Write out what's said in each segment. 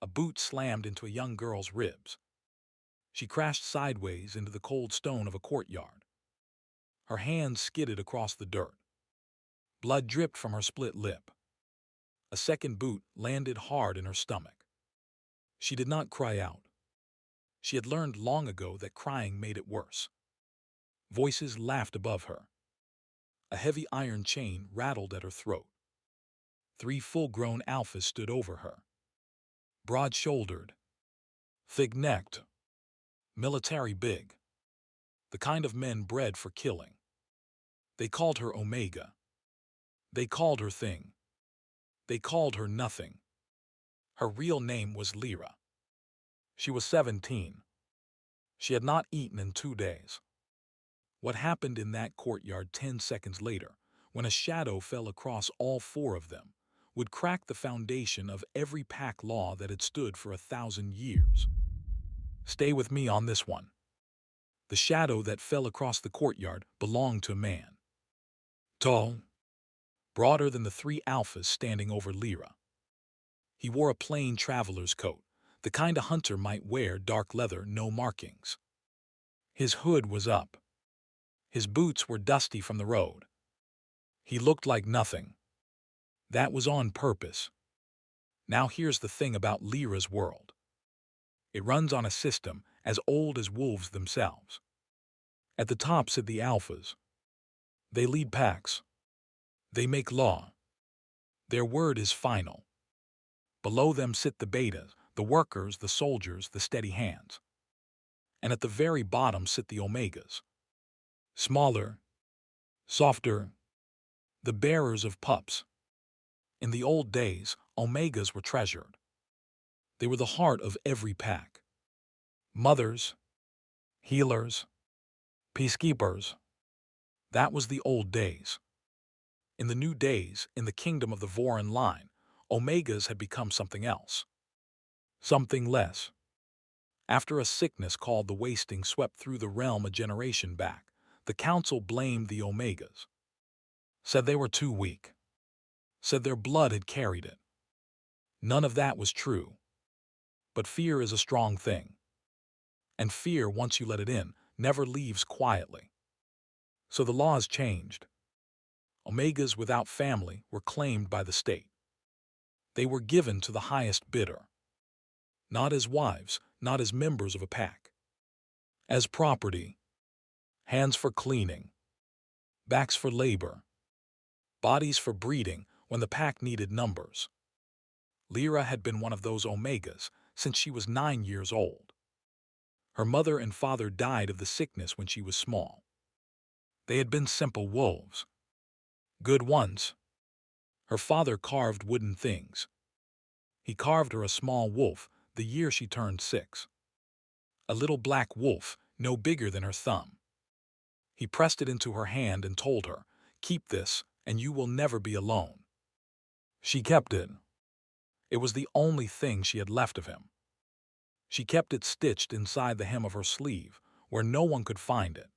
A boot slammed into a young girl's ribs. She crashed sideways into the cold stone of a courtyard. Her hands skidded across the dirt. Blood dripped from her split lip. A second boot landed hard in her stomach. She did not cry out. She had learned long ago that crying made it worse. Voices laughed above her. A heavy iron chain rattled at her throat. 3 full-grown alphas stood over her. Broad-shouldered, thick-necked, military big. The kind of men bred for killing. They called her Omega. They called her Thing. They called her Nothing. Her real name was Lyra. She was 17. She had not eaten in 2 days. What happened in that courtyard 10 seconds later, when a shadow fell across all 4 of them, would crack the foundation of every pack law that had stood for 1,000 years. Stay with me on this one. The shadow that fell across the courtyard belonged to a man. Tall, broader than the 3 alphas standing over Lyra. He wore a plain traveler's coat, the kind a hunter might wear, dark leather, no markings. His hood was up. His boots were dusty from the road. He looked like nothing. That was on purpose. Now here's the thing about Lyra's world. It runs on a system as old as wolves themselves. At the top sit the alphas. They lead packs. They make law. Their word is final. Below them sit the betas, the workers, the soldiers, the steady hands. And at the very bottom sit the omegas. Smaller, softer, the bearers of pups. In the old days, omegas were treasured. They were the heart of every pack. Mothers, healers, peacekeepers. That was the old days. In the new days, in the kingdom of the Voran line, omegas had become something else. Something less. After a sickness called the wasting swept through the realm a generation back, the council blamed the omegas. Said they were too weak. Said their blood had carried it. None of that was true. But fear is a strong thing. And fear, once you let it in, never leaves quietly. So the laws changed. Omegas without family were claimed by the state. They were given to the highest bidder. Not as wives, not as members of a pack. As property. Hands for cleaning. Backs for labor. Bodies for breeding when the pack needed numbers. Lyra had been one of those omegas since she was 9 years old. Her mother and father died of the sickness when she was small. They had been simple wolves. Good ones. Her father carved wooden things. He carved her a small wolf the year she turned 6. A little black wolf, no bigger than her thumb. He pressed it into her hand and told her, "Keep this, and you will never be alone." She kept it. It was the only thing she had left of him. She kept it stitched inside the hem of her sleeve, where no one could find it.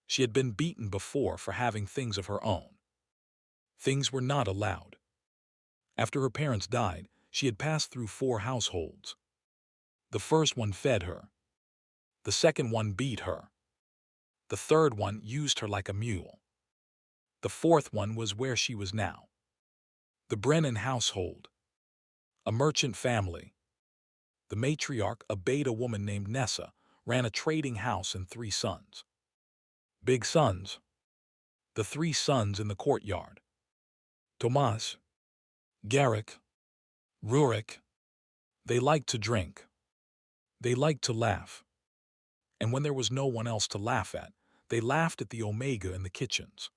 She had been beaten before for having things of her own. Things were not allowed. After her parents died, she had passed through 4 households. The first one fed her. The second one beat her. The third one used her like a mule. The fourth one was where she was now. The Brennan household. A merchant family. The matriarch, a beta woman named Nessa, ran a trading house and 3 sons. Big sons. The 3 sons in the courtyard. Tomas, Garrick, Rurik. They liked to drink. They liked to laugh. And when there was no one else to laugh at, they laughed at the Omega in the kitchens.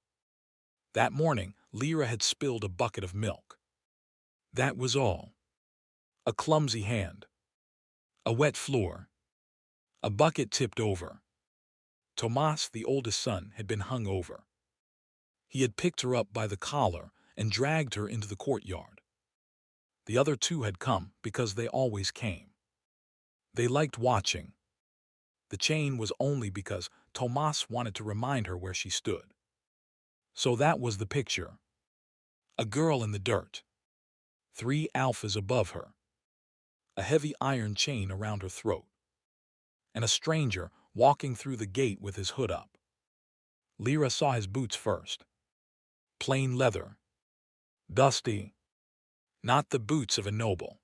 That morning, Lyra had spilled a bucket of milk. That was all. A clumsy hand. A wet floor. A bucket tipped over. Tomas, the oldest son, had been hung over. He had picked her up by the collar and dragged her into the courtyard. The other 2 had come because they always came. They liked watching. The chain was only because Tomas wanted to remind her where she stood. So that was the picture. A girl in the dirt. 3 alphas above her. a heavy iron chain around her throat, and a stranger walking through the gate with his hood up. Lyra saw his boots first. Plain leather. Dusty. Not the boots of a noble.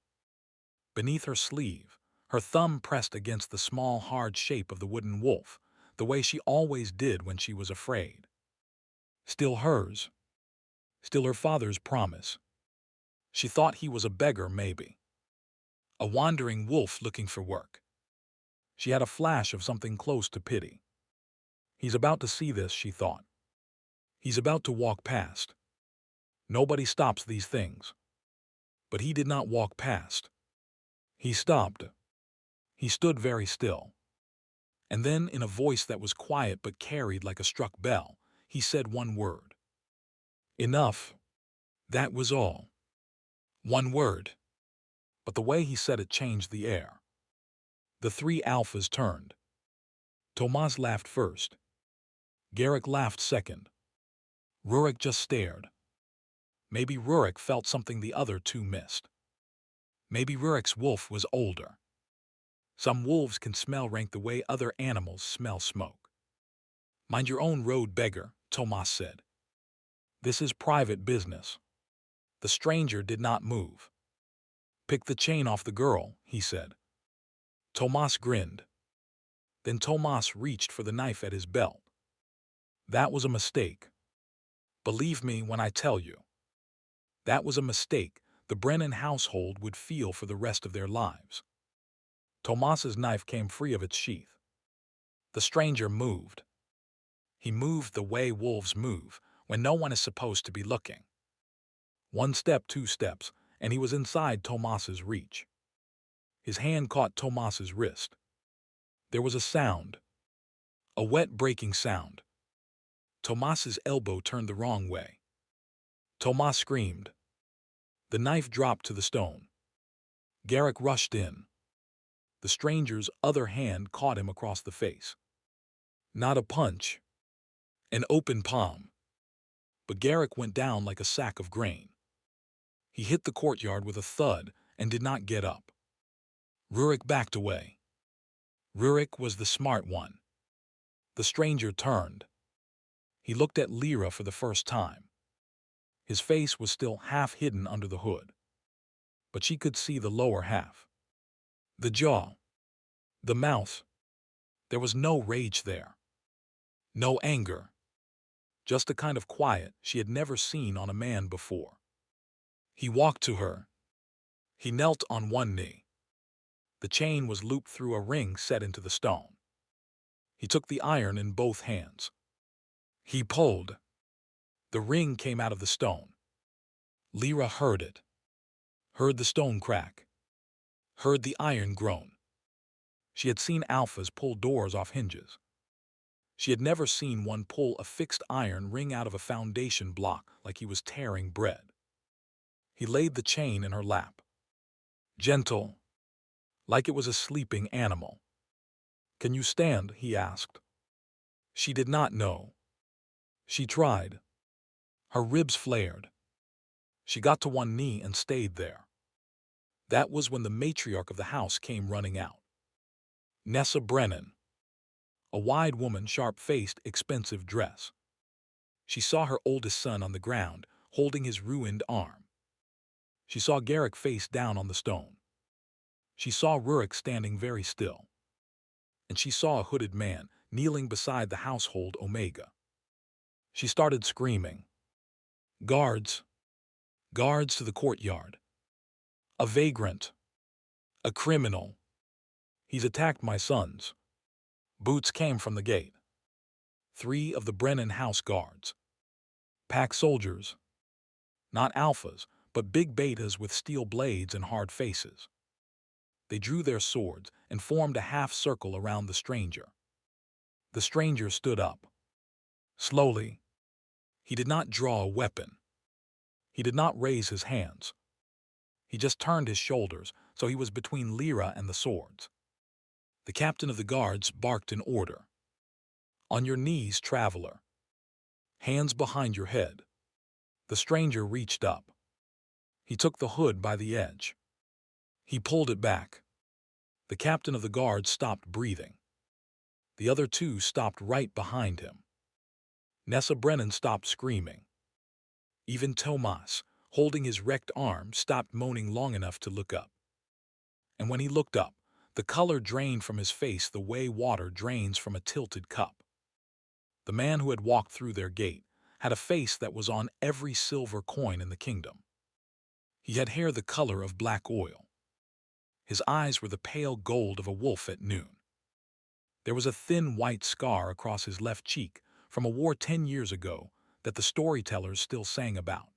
Beneath her sleeve, her thumb pressed against the small, hard shape of the wooden wolf, the way she always did when she was afraid. Still hers. Still her father's promise. She thought he was a beggar, maybe. A wandering wolf looking for work. She had a flash of something close to pity. He's about to see this, she thought. He's about to walk past. Nobody stops these things. But he did not walk past. He stopped. He stood very still. And then, in a voice that was quiet but carried like a struck bell, he said one word. Enough. That was all. One word. But the way he said it changed the air. The three alphas turned. Tomas laughed first. Garrick laughed second. Rurik just stared. Maybe Rurik felt something the other two missed. Maybe Rurik's wolf was older. Some wolves can smell rank the way other animals smell smoke. Mind your own road, beggar, Tomas said. This is private business. The stranger did not move. Pick the chain off the girl, he said. Tomas grinned. Then Tomas reached for the knife at his belt. That was a mistake. Believe me when I tell you. That was a mistake the Brennan household would feel for the rest of their lives. Tomas's knife came free of its sheath. The stranger moved. He moved the way wolves move when no one is supposed to be looking. One step, two steps, and he was inside Tomas's reach. His hand caught Tomas's wrist. There was a sound. A wet breaking sound. Tomas's elbow turned the wrong way. Tomas screamed. The knife dropped to the stone. Garrick rushed in. The stranger's other hand caught him across the face. Not a punch. An open palm. But Garrick went down like a sack of grain. He hit the courtyard with a thud and did not get up. Rurik backed away. Rurik was the smart one. The stranger turned. He looked at Lyra for the first time. His face was still half hidden under the hood. But she could see the lower half. The jaw. The mouth. There was no rage there. No anger. Just a kind of quiet she had never seen on a man before. He walked to her. He knelt on one knee. The chain was looped through a ring set into the stone. He took the iron in both hands. He pulled. The ring came out of the stone. Lyra heard it. Heard the stone crack. Heard the iron groan. She had seen alphas pull doors off hinges. She had never seen one pull a fixed iron ring out of a foundation block like he was tearing bread. He laid the chain in her lap. Gentle. Like it was a sleeping animal. Can you stand? He asked. She did not know. She tried. Her ribs flared. She got to one knee and stayed there. That was when the matriarch of the house came running out. Nessa Brennan. A wide woman, sharp-faced, expensive dress. She saw her oldest son on the ground, holding his ruined arm. She saw Garrick face down on the stone. She saw Rurik standing very still. And she saw a hooded man kneeling beside the household Omega. She started screaming. Guards! Guards to the courtyard! A vagrant! A criminal! He's attacked my sons. Boots came from the gate. 3 of the Brennan house guards. Pack soldiers. Not alphas, but big betas with steel blades and hard faces. They drew their swords and formed a half circle around the stranger. The stranger stood up. Slowly. He did not draw a weapon. He did not raise his hands. He just turned his shoulders so he was between Lyra and the swords. The captain of the guards barked an order. On your knees, traveler. Hands behind your head. The stranger reached up. He took the hood by the edge. He pulled it back. The captain of the guard stopped breathing. The other two stopped right behind him. Nessa Brennan stopped screaming. Even Tomas, holding his wrecked arm, stopped moaning long enough to look up. And when he looked up, the color drained from his face the way water drains from a tilted cup. The man who had walked through their gate had a face that was on every silver coin in the kingdom. He had hair the color of black oil. His eyes were the pale gold of a wolf at noon. There was a thin white scar across his left cheek from a war 10 years ago that the storytellers still sang about.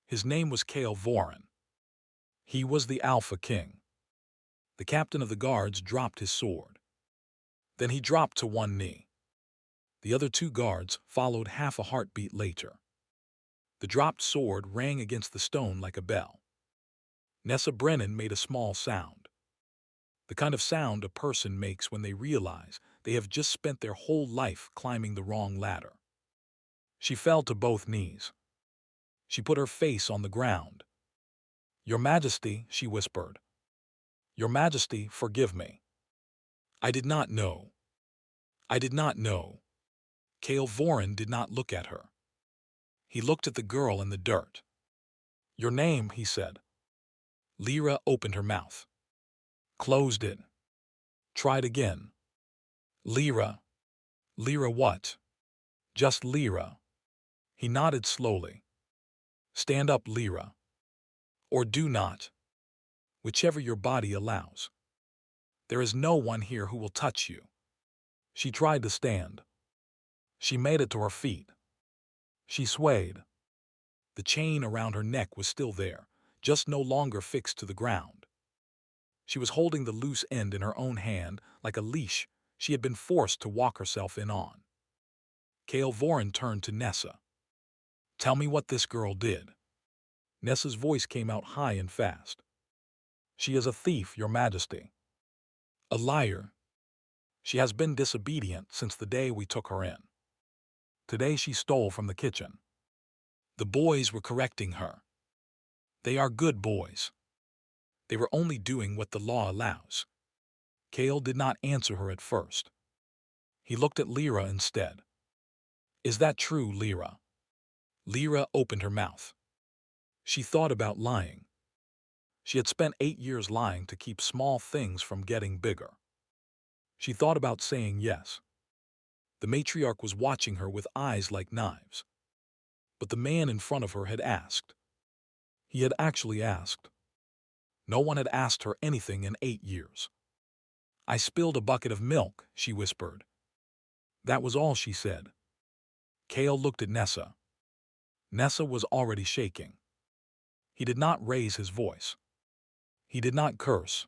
His name was Knelt. He was the Alpha King. The captain of the guards dropped his sword. Then he dropped to one knee. The other two guards followed half a heartbeat later. The dropped sword rang against the stone like a bell. Nessa Brennan made a small sound. The kind of sound a person makes when they realize they have just spent their whole life climbing the wrong ladder. She fell to both knees. She put her face on the ground. "Your Majesty," she whispered. "Your Majesty, forgive me. I did not know. I did not know." Knelt did not look at her. He looked at the girl in the dirt. "Your name," he said. Lyra opened her mouth. Closed it. Tried again. "Lyra." "Lyra what?" "Just Lyra." He nodded slowly. "Stand up, Lyra. Or do not. Whichever your body allows. There is no one here who will touch you." She tried to stand. She made it to her feet. She swayed. The chain around her neck was still there, just no longer fixed to the ground. She was holding the loose end in her own hand like a leash she had been forced to walk herself in on. Knelt turned to Nessa. "Tell me what this girl did." Nessa's voice came out high and fast. "She is a thief, Your Majesty. A liar. She has been disobedient since the day we took her in. Today she stole from the kitchen." The boys were correcting her. "They are good boys. They were only doing what the law allows." Knelt did not answer her at first. He looked at Lyra instead. "Is that true, Lyra?" Lyra opened her mouth. She thought about lying. She had spent 8 years lying to keep small things from getting bigger. She thought about saying yes. The matriarch was watching her with eyes like knives. But the man in front of her had asked. He had actually asked. No one had asked her anything in 8 years. "I spilled a bucket of milk," she whispered. That was all she said. Knelt looked at Nessa. Nessa was already shaking. He did not raise his voice. He did not curse.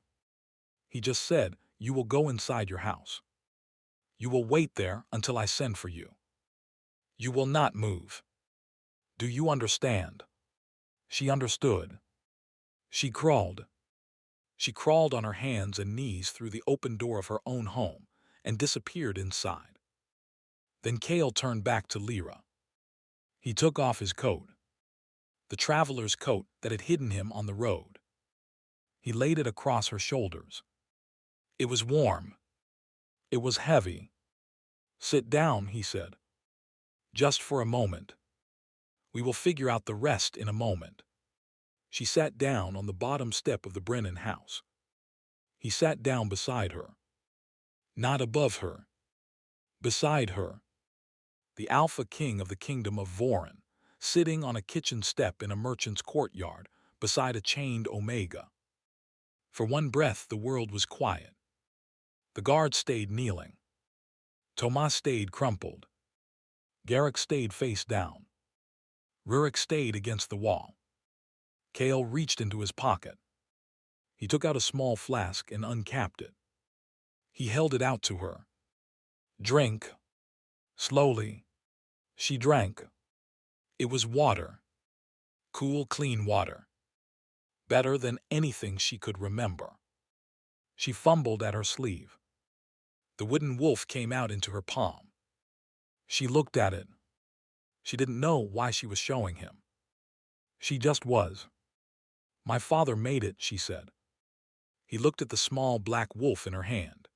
He just said, "You will go inside your house. You will wait there until I send for you. You will not move. Do you understand?" She understood. She crawled. She crawled on her hands and knees through the open door of her own home and disappeared inside. Then Knelt turned back to Lyra. He took off his coat. The traveler's coat that had hidden him on the road. He laid it across her shoulders. It was warm. It was heavy. "Sit down," he said. "Just for a moment. We will figure out the rest in a moment." She sat down on the bottom step of the Brennan house. He sat down beside her. Not above her. Beside her. The Alpha King of the Kingdom of Voron, sitting on a kitchen step in a merchant's courtyard beside a chained Omega. For one breath the world was quiet. The guard stayed kneeling. Tomas stayed crumpled. Garrick stayed face down. Rurik stayed against the wall. Knelt reached into his pocket. He took out a small flask and uncapped it. He held it out to her. "Drink." Slowly. She drank. It was water. Cool, clean water. Better than anything she could remember. She fumbled at her sleeve. The wooden wolf came out into her palm. She looked at it. She didn't know why she was showing him. She just was. "My father made it," she said. He looked at the small black wolf in her hand.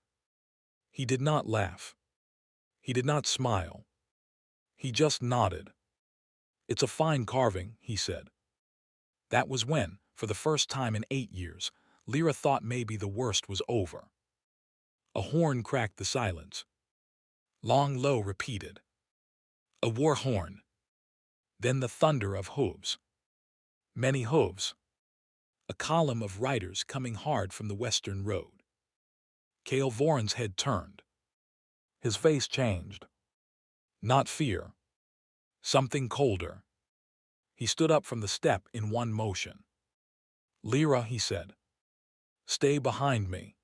He did not laugh. He did not smile. He just nodded. "It's a fine carving," he said. That was when, for the first time in 8 years, Lyra thought maybe the worst was over. A horn cracked the silence. Long Low repeated. A war horn. Then the thunder of hooves. Many hooves. A column of riders coming hard from the western road. Cale Voran's head turned. His face changed. Not fear. Something colder. He stood up from the step in one motion. "Lyra," he said, "stay behind me."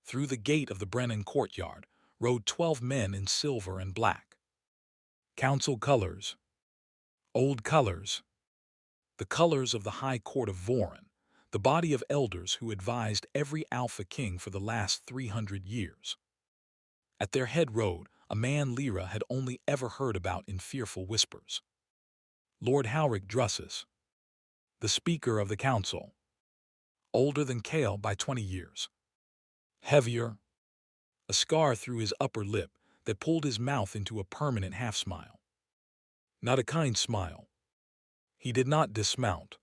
Through the gate of the Brennan courtyard rode 12 men in silver and black. Council colors. Old colors. The colors of the High Court of Voran, the body of elders who advised every Alpha King for the last 300 years. At their head rode a man Lyra had only ever heard about in fearful whispers. Lord Howrick Drussus, the Speaker of the Council. Older than Cale by 20 years. Heavier, a scar through his upper lip that pulled his mouth into a permanent half-smile. Not a kind smile. He did not dismount.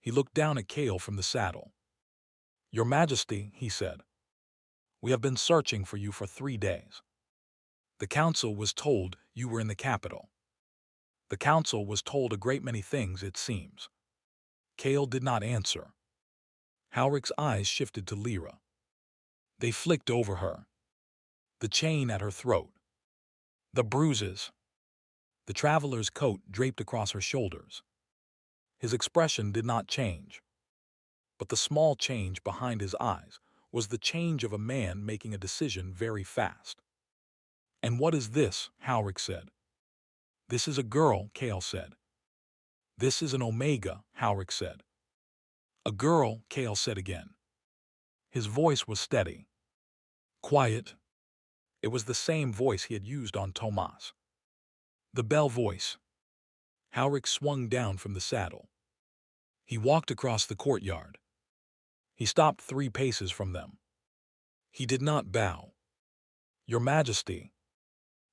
He looked down at Cale from the saddle. "Your Majesty," he said, "we have been searching for you for 3 days. The council was told you were in the capital. The council was told a great many things, it seems." Cale did not answer. Howrick's eyes shifted to Lyra. They flicked over her. The chain at her throat. The bruises. The traveler's coat draped across her shoulders. His expression did not change. But the small change behind his eyes was the change of a man making a decision very fast. "And what is this?" Howrick said. "This is a girl," Cale said. "This is an Omega," Howrick said. "A girl," Cale said again. His voice was steady. Quiet. It was the same voice he had used on Tomas. The bell voice. Howrick swung down from the saddle. He walked across the courtyard. He stopped 3 paces from them. He did not bow. "Your Majesty,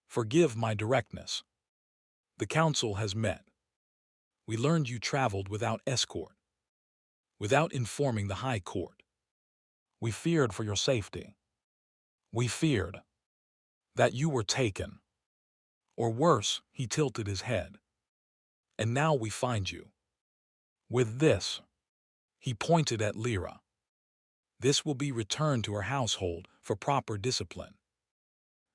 forgive my directness. The council has met. We learned you traveled without escort, without informing the High Court. We feared for your safety. We feared that you were taken. Or worse," he tilted his head. "And now we find you. With this." He pointed at Lyra. "This will be returned to her household for proper discipline.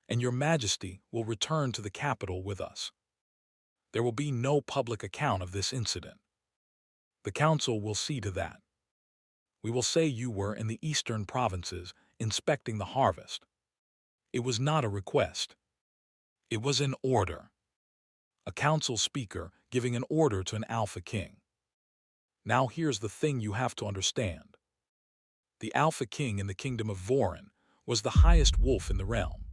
And your Majesty will return to the capital with us. There will be no public account of this incident. The council will see to that. We will say you were in the eastern provinces inspecting the harvest. It was not a request. It was an order. A council speaker giving an order to an Alpha King. Now here's the thing you have to understand. The Alpha King in the kingdom of Voran was the highest wolf in the realm.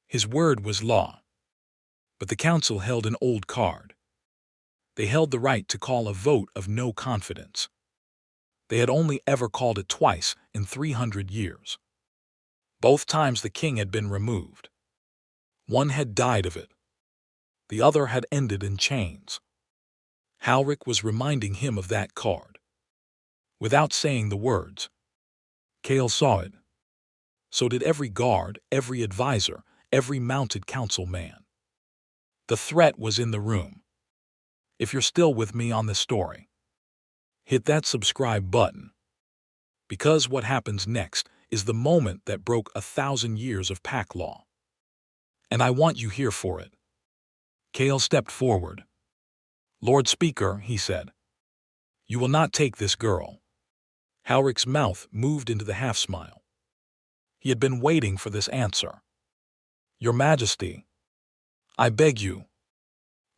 His word was law. But the council held an old card. They held the right to call a vote of no confidence. They had only ever called it twice in 300 years. Both times the king had been removed. One had died of it. The other had ended in chains. Howrick was reminding him of that card. Without saying the words, Cale saw it. So did every guard, every advisor, every mounted council man. The threat was in the room. If you're still with me on this story, hit that subscribe button. Because what happens next is the moment that broke 1,000 years of pack law. And I want you here for it. Cale stepped forward. "Lord Speaker," he said, "you will not take this girl." Howrick's mouth moved into the half-smile. He had been waiting for this answer. "Your Majesty, I beg you,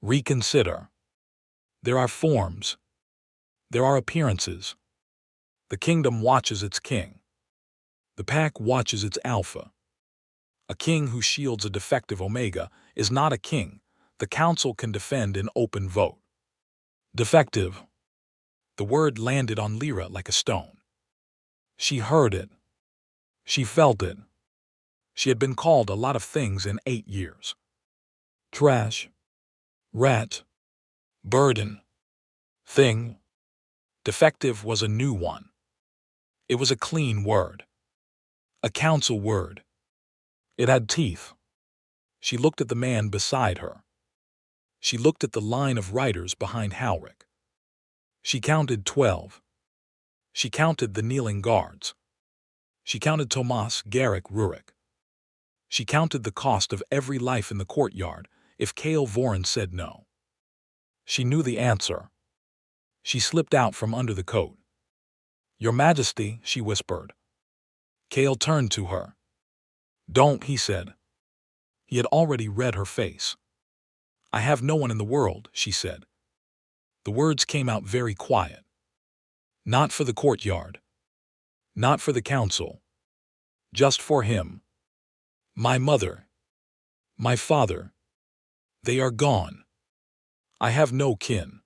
reconsider. There are forms. There are appearances. The kingdom watches its king. The pack watches its alpha. A king who shields a defective Omega is not a king the council can defend in open vote. Defective." The word landed on Lyra like a stone. She heard it. She felt it. She had been called a lot of things in 8 years. Trash, rat, burden, thing. Defective was a new one. It was a clean word. A council word. It had teeth. She looked at the man beside her. She looked at the line of riders behind Howrick. She counted 12. She counted the kneeling guards. She counted Tomas Garrick Rurik. She counted the cost of every life in the courtyard if Cale Voran said no. She knew the answer. She slipped out from under the coat. "Your Majesty," she whispered. Cale turned to her. "Don't," he said. He had already read her face. "I have no one in the world," she said. The words came out very quiet. Not for the courtyard. Not for the council. Just for him. "My mother. My father. They are gone. I have no kin.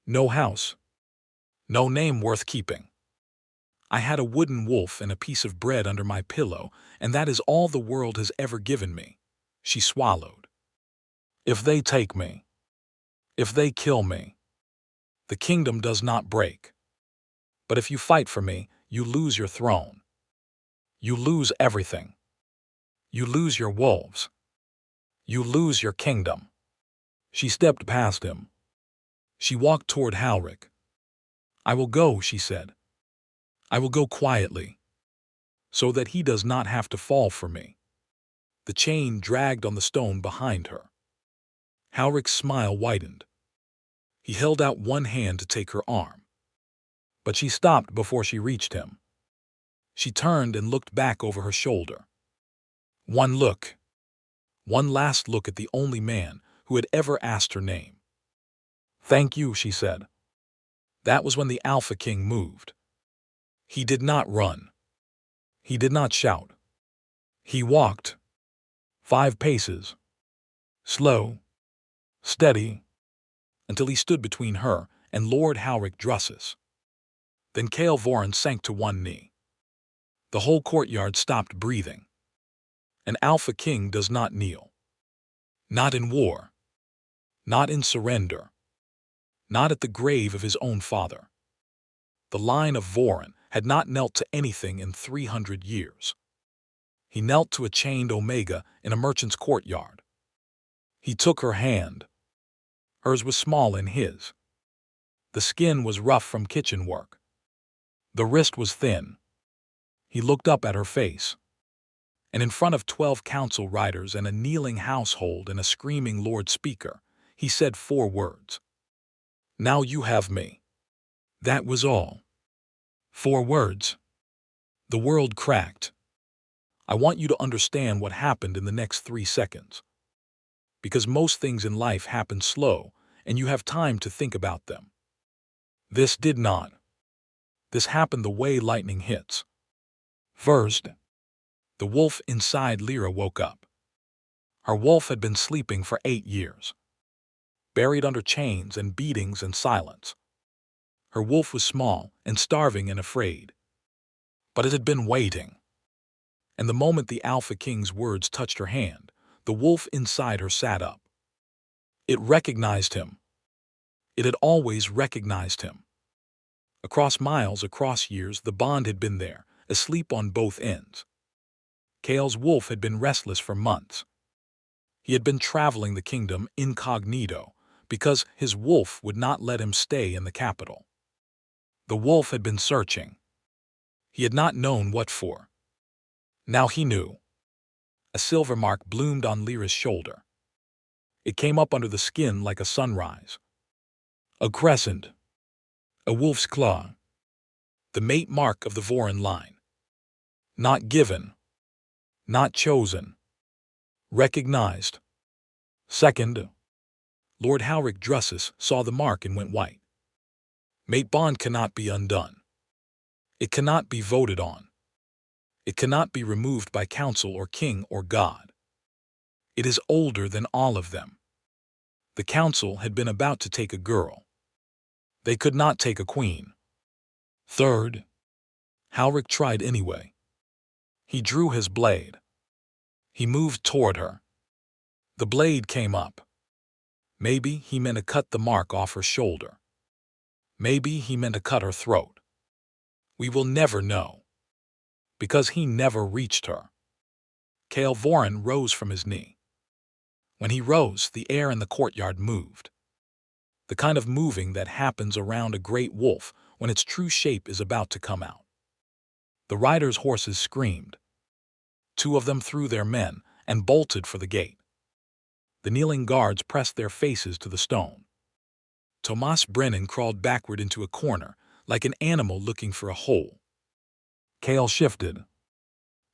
No house. No name worth keeping. I had a wooden wolf and a piece of bread under my pillow, and that is all the world has ever given me." She swallowed. "If they take me, if they kill me, the kingdom does not break. But if you fight for me, you lose your throne. You lose everything. You lose your wolves. You lose your kingdom." She stepped past him. She walked toward Howrick. "I will go," she said. "I will go quietly, so that he does not have to fall for me." The chain dragged on the stone behind her. Howrick's smile widened. He held out one hand to take her arm. But she stopped before she reached him. She turned and looked back over her shoulder. One look. One last look at the only man who had ever asked her name. "Thank you," she said. That was when the Alpha King moved. He did not run. He did not shout. He walked. 5 paces. Slow. Steady. Until he stood between her and Lord Howrick Drussus. Then Cale Voran sank to one knee. The whole courtyard stopped breathing. An Alpha King does not kneel. Not in war. Not in surrender. Not at the grave of his own father. The line of Voran had not knelt to anything in 300 years. He knelt to a chained Omega in a merchant's courtyard. He took her hand. Hers was small in his. The skin was rough from kitchen work. The wrist was thin. He looked up at her face. And in front of 12 council riders and a kneeling household and a screaming Lord Speaker, he said 4 words. "Now you have me." That was all. 4 words. The world cracked. I want you to understand what happened in the next 3 seconds. Because most things in life happen slow, and you have time to think about them. This did not. This happened the way lightning hits. First, the wolf inside Lyra woke up. Her wolf had been sleeping for 8 years. Buried under chains and beatings and silence. Her wolf was small and starving and afraid. But it had been waiting. And the moment the Alpha King's words touched her hand, the wolf inside her sat up. It recognized him. It had always recognized him. Across miles, across years, the bond had been there, asleep on both ends. Cale's wolf had been restless for months. He had been traveling the kingdom incognito because his wolf would not let him stay in the capital. The wolf had been searching. He had not known what for. Now he knew. A silver mark bloomed on Lyra's shoulder. It came up under the skin like a sunrise. A crescent. A wolf's claw. The mate mark of the Voran line. Not given. Not chosen. Recognized. Second, Lord Howrick Drussus saw the mark and went white. Mate bond cannot be undone. It cannot be voted on. It cannot be removed by council or king or God. It is older than all of them. The council had been about to take a girl. They could not take a queen. Third, Halric tried anyway. He drew his blade. He moved toward her. The blade came up. Maybe he meant to cut the mark off her shoulder. Maybe he meant to cut her throat. We will never know. Because he never reached her. Vorin rose from his knee. When he rose, the air in the courtyard moved. The kind of moving that happens around a great wolf when its true shape is about to come out. The riders' horses screamed. 2 of them threw their men and bolted for the gate. The kneeling guards pressed their faces to the stone. Tomas Brennan crawled backward into a corner, like an animal looking for a hole. Kale shifted.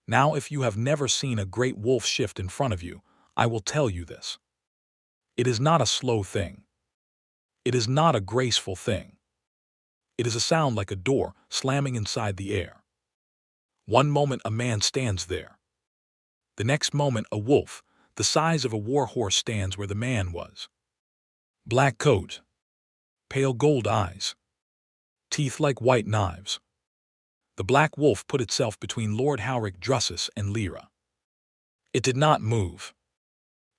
Now, if you have never seen a great wolf shift in front of you, I will tell you this. It is not a slow thing. It is not a graceful thing. It is a sound like a door slamming inside the air. One moment a man stands there. The next moment a wolf, the size of a war horse, stands where the man was. Black coat. Pale gold eyes. Teeth like white knives. The black wolf put itself between Lord Halric Drussus and Lyra. It did not move.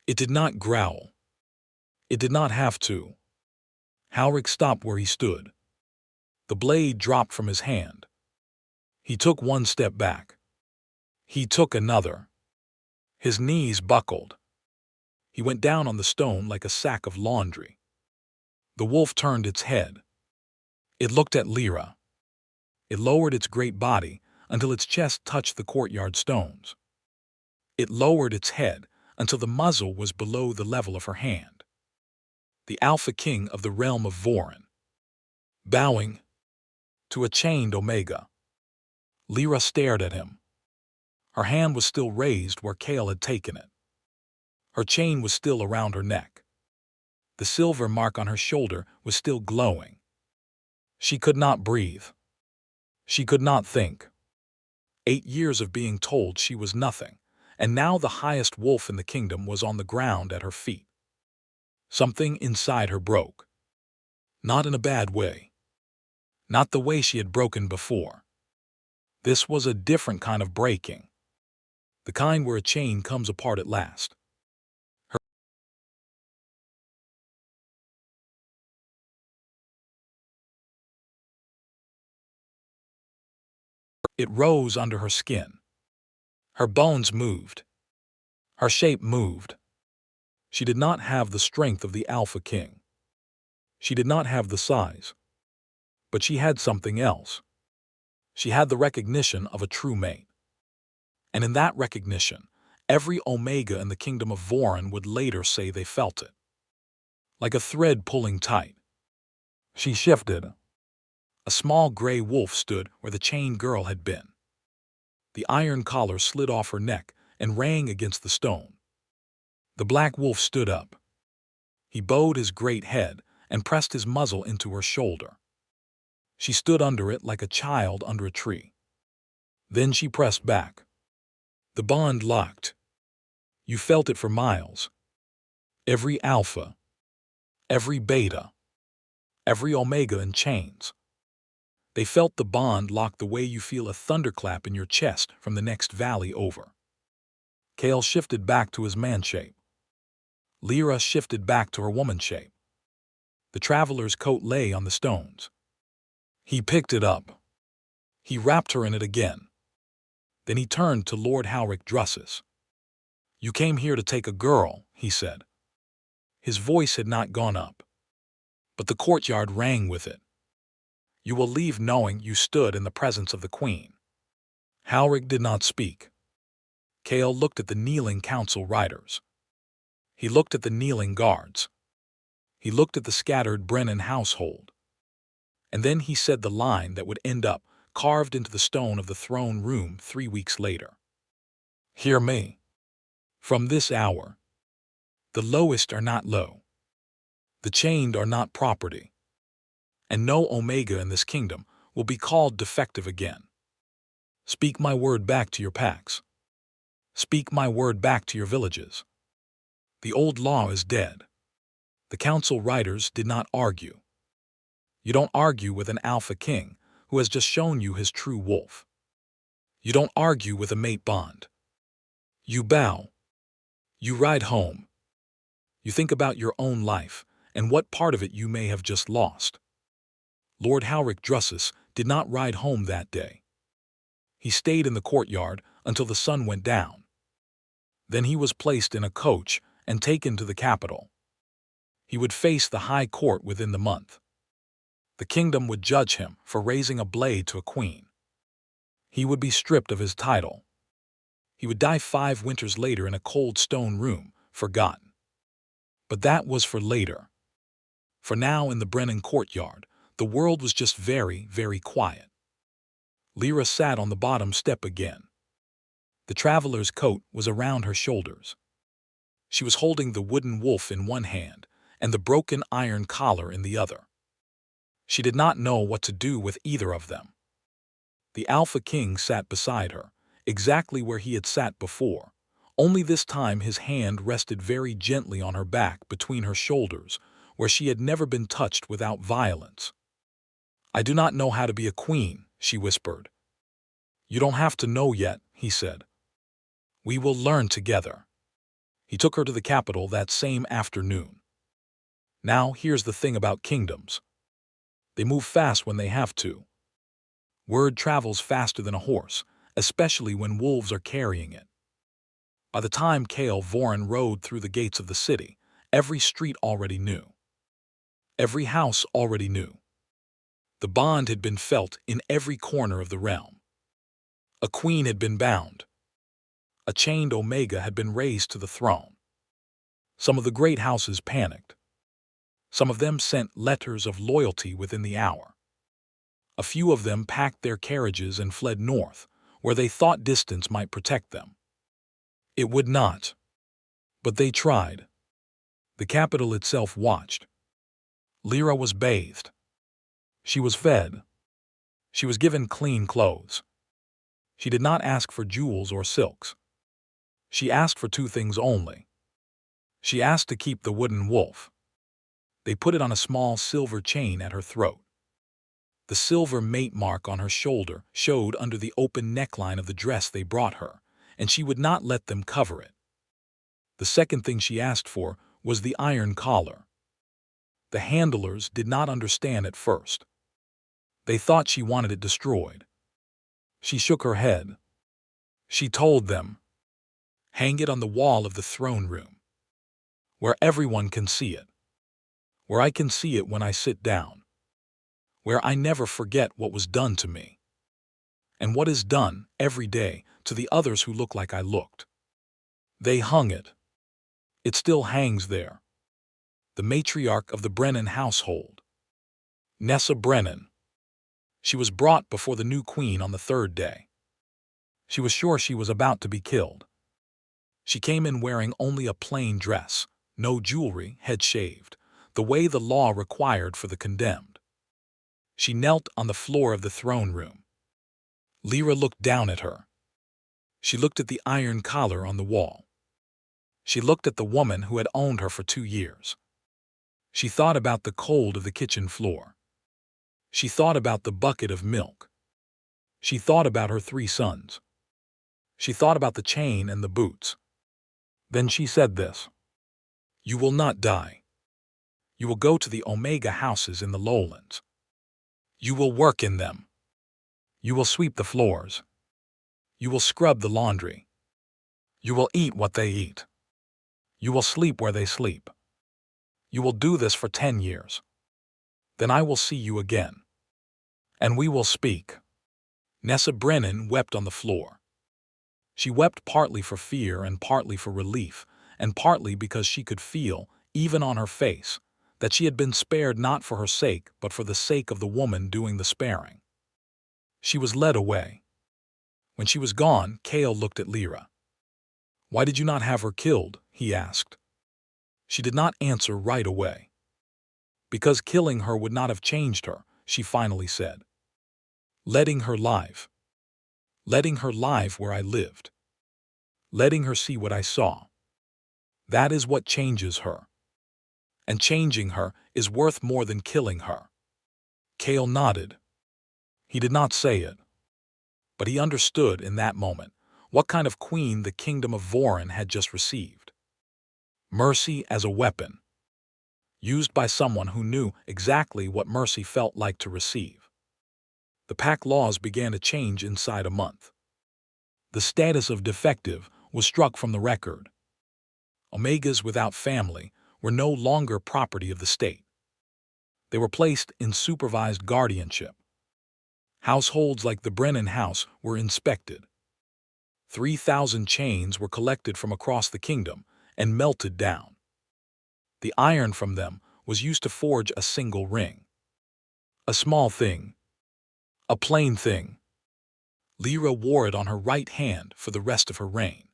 It did not growl. It did not have to. Halric stopped where he stood. The blade dropped from his hand. He took 1 step back. He took another. His knees buckled. He went down on the stone like a sack of laundry. The wolf turned its head. It looked at Lyra. It lowered its great body until its chest touched the courtyard stones. It lowered its head until the muzzle was below the level of her hand. The Alpha King of the realm of Vorin. Bowing to a chained Omega. Lyra stared at him. Her hand was still raised where Kale had taken it. Her chain was still around her neck. The silver mark on her shoulder was still glowing. She could not breathe. She could not think. 8 years of being told she was nothing, and now the highest wolf in the kingdom was on the ground at her feet. Something inside her broke. Not in a bad way. Not the way she had broken before. This was a different kind of breaking. The kind where a chain comes apart at last. It rose under her skin. Her bones moved. Her shape moved. She did not have the strength of the Alpha King. She did not have the size. But she had something else. She had the recognition of a true mate. And in that recognition, every Omega in the kingdom of Vorin would later say they felt it. Like a thread pulling tight. She shifted. A small gray wolf stood where the chained girl had been. The iron collar slid off her neck and rang against the stone. The black wolf stood up. He bowed his great head and pressed his muzzle into her shoulder. She stood under it like a child under a tree. Then she pressed back. The bond locked. You felt it for miles. Every alpha. Every beta. Every omega in chains. They felt the bond lock the way you feel a thunderclap in your chest from the next valley over. Kale shifted back to his man shape. Lyra shifted back to her woman shape. The traveler's coat lay on the stones. He picked it up. He wrapped her in it again. Then he turned to Lord Halric Drussus. You came here to take a girl, he said. His voice had not gone up. But the courtyard rang with it. You will leave knowing you stood in the presence of the queen. Halric did not speak. Kale looked at the kneeling council riders. He looked at the kneeling guards. He looked at the scattered Brennan household. And then he said the line that would end up carved into the stone of the throne room 3 weeks later. Hear me. From this hour, the lowest are not low. The chained are not property. And no Omega in this kingdom will be called defective again. Speak my word back to your packs. Speak my word back to your villages. The old law is dead. The council riders did not argue. You don't argue with an Alpha King who has just shown you his true wolf. You don't argue with a mate bond. You bow. You ride home. You think about your own life and what part of it you may have just lost. Lord Howrick Drussus did not ride home that day. He stayed in the courtyard until the sun went down. Then he was placed in a coach and taken to the capital. He would face the high court within the month. The kingdom would judge him for raising a blade to a queen. He would be stripped of his title. He would die 5 winters later in a cold stone room, forgotten. But that was for later. For now, in the Brennan courtyard, the world was just very, very quiet. Lyra sat on the bottom step again. The traveler's coat was around her shoulders. She was holding the wooden wolf in one hand and the broken iron collar in the other. She did not know what to do with either of them. The Alpha King sat beside her, exactly where he had sat before, only this time his hand rested very gently on her back between her shoulders, where she had never been touched without violence. "I do not know how to be a queen," she whispered. "You don't have to know yet," he said. "We will learn together." He took her to the capital that same afternoon. Now, here's the thing about kingdoms. They move fast when they have to. Word travels faster than a horse, especially when wolves are carrying it. By the time Cale Voran rode through the gates of the city, every street already knew. Every house already knew. The bond had been felt in every corner of the realm. A queen had been bound. A chained Omega had been raised to the throne. Some of the great houses panicked. Some of them sent letters of loyalty within the hour. A few of them packed their carriages and fled north, where they thought distance might protect them. It would not. But they tried. The capital itself watched. Lyra was bathed. She was fed. She was given clean clothes. She did not ask for jewels or silks. She asked for 2 things only. She asked to keep the wooden wolf. They put it on a small silver chain at her throat. The silver mate mark on her shoulder showed under the open neckline of the dress they brought her, and she would not let them cover it. The second thing she asked for was the iron collar. The handlers did not understand at first. They thought she wanted it destroyed. She shook her head. She told them, "Hang it on the wall of the throne room, where everyone can see it, where I can see it when I sit down, where I never forget what was done to me, and what is done every day to the others who look like I looked." They hung it. It still hangs there. The matriarch of the Brennan household, Nessa Brennan. She was brought before the new queen on the 3rd day. She was sure she was about to be killed. She came in wearing only a plain dress, no jewelry, head shaved, the way the law required for the condemned. She knelt on the floor of the throne room. Lyra looked down at her. She looked at the iron collar on the wall. She looked at the woman who had owned her for 2 years. She thought about the cold of the kitchen floor. She thought about the bucket of milk. She thought about her 3 sons. She thought about the chain and the boots. Then she said this: "You will not die. You will go to the Omega houses in the lowlands. You will work in them. You will sweep the floors. You will scrub the laundry. You will eat what they eat. You will sleep where they sleep. You will do this for 10 years. Then I will see you again. And we will speak." Nessa Brennan wept on the floor. She wept partly for fear and partly for relief, and partly because she could feel, even on her face, that she had been spared not for her sake but for the sake of the woman doing the sparing. She was led away. When she was gone, Cale looked at Lyra. "Why did you not have her killed?" he asked. She did not answer right away. "Because killing her would not have changed her," she finally said. "Letting her live. Letting her live where I lived. Letting her see what I saw. That is what changes her. And changing her is worth more than killing her." Cale nodded. He did not say it. But he understood in that moment what kind of queen the kingdom of Vorin had just received. Mercy as a weapon, used by someone who knew exactly what mercy felt like to receive. The pack laws began to change inside a month. The status of defective was struck from the record. Omegas without family were no longer property of the state. They were placed in supervised guardianship. Households like the Brennan house were inspected. 3,000 chains were collected from across the kingdom and melted down. The iron from them was used to forge a single ring. A small thing. A plain thing. Lyra wore it on her right hand for the rest of her reign.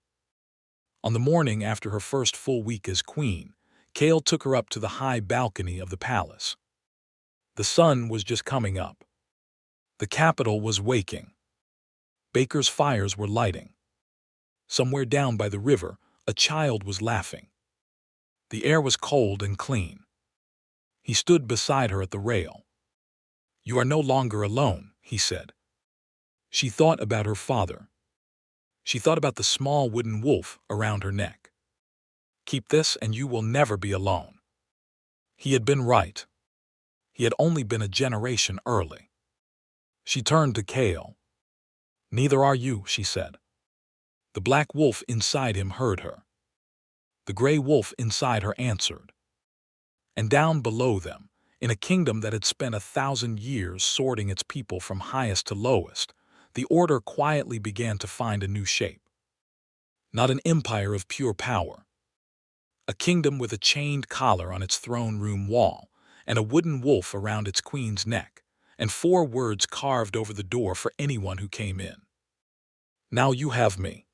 On the morning after her first full week as queen, Kale took her up to the high balcony of the palace. The sun was just coming up. The capital was waking. Bakers' fires were lighting. Somewhere down by the river, a child was laughing. The air was cold and clean. He stood beside her at the rail. "You are no longer alone," he said. She thought about her father. She thought about the small wooden wolf around her neck. "Keep this and you will never be alone." He had been right. He had only been a generation early. She turned to Kale. "Neither are you," she said. The black wolf inside him heard her. The gray wolf inside her answered. And down below them, in a kingdom that had spent 1,000 years sorting its people from highest to lowest, the order quietly began to find a new shape. Not an empire of pure power. A kingdom with a chained collar on its throne room wall, and a wooden wolf around its queen's neck, and 4 words carved over the door for anyone who came in. "Now you have me."